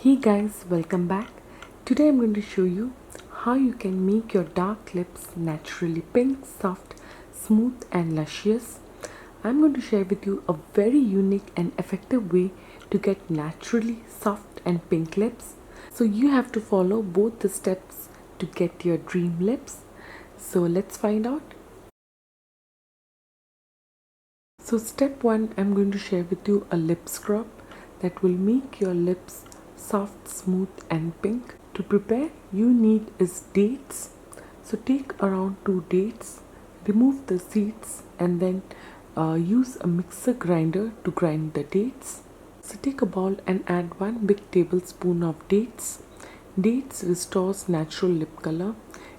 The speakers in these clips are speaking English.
Hey guys, welcome back. Today I'm going to show you how you can make your dark lips naturally pink, soft, smooth and luscious. I'm going to share with you a very unique and effective way to get naturally soft and pink lips. So you have to follow both the steps to get your dream lips. So let's find out. So step 1, I'm going to share with you a lip scrub that will make your lips soft, smooth and pink. To prepare, you need is dates. So take around 2 dates, remove the seeds and then use a mixer grinder to grind the dates. So take a bowl and add 1 big tablespoon of dates. Dates restores natural lip color.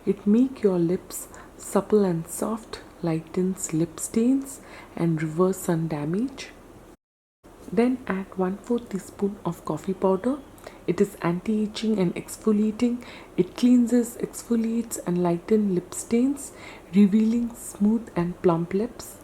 It makes your lips supple and soft, lightens lip stains and reverse sun damage. Then add 1/4 teaspoon of coffee powder. It is anti-aging and exfoliating. It cleanses, exfoliates and lightens lip stains, revealing smooth and plump lips.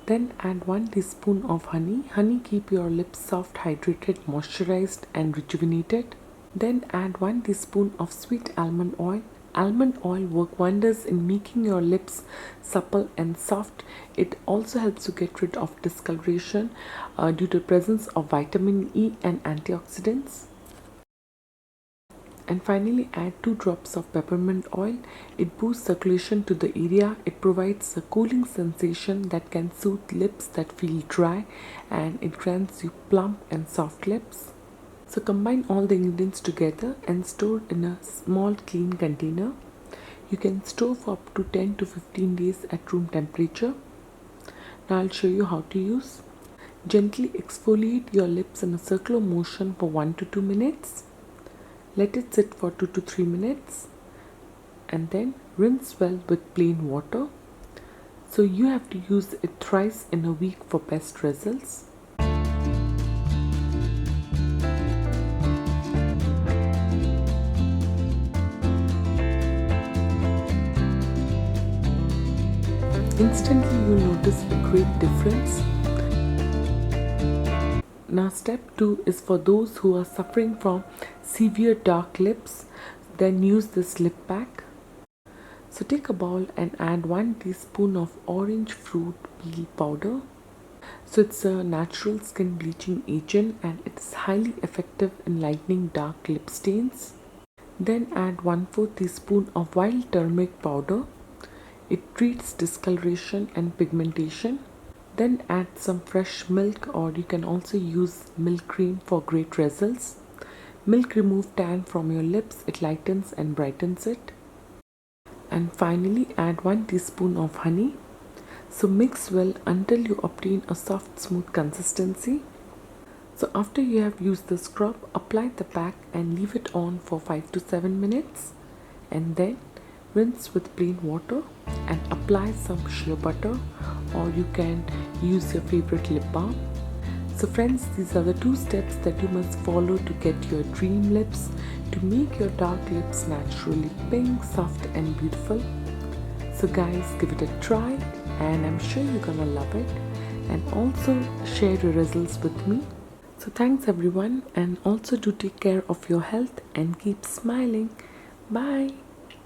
Then add 1 teaspoon of honey. Honey keep your lips soft, hydrated, moisturized and rejuvenated. Then add 1 teaspoon of sweet almond oil. Almond oil work wonders in making your lips supple and soft. It also helps to get rid of discoloration due to the presence of vitamin E and antioxidants. And finally add 2 drops of peppermint oil. It boosts circulation to the area. It provides a cooling sensation that can soothe lips that feel dry, and it grants you plump and soft lips. So combine all the ingredients together and store in a small clean container. You can store for up to 10 to 15 days at room temperature. Now I'll show you how to use. Gently exfoliate your lips in a circular motion for 1 to 2 minutes. Let it sit for 2 to 3 minutes and then rinse well with plain water. So you have to use it thrice in a week for best results. Instantly you'll notice a great difference. Now step 2 is for those who are suffering from severe dark lips. Then use this lip pack. So take a bowl and add 1 teaspoon of orange fruit peel powder. So it's a natural skin bleaching agent and it's highly effective in lightening dark lip stains. Then add 1/4 teaspoon of wild turmeric powder. It treats discoloration and pigmentation. Then add some fresh milk, or you can also use milk cream for great results. Milk removes tan from your lips. It lightens and brightens it. And finally add 1 teaspoon of honey. So mix well until you obtain a soft, smooth consistency. So after you have used the scrub, apply the pack and leave it on for 5 to 7 minutes. And then rinse with plain water and apply some shea butter, or you can use your favorite lip balm. So friends, these are the 2 steps that you must follow to get your dream lips, to make your dark lips naturally pink, soft and beautiful. So guys, give it a try and I'm sure you're gonna love it, and also share your results with me. So thanks everyone, and also do take care of your health and keep smiling. Bye.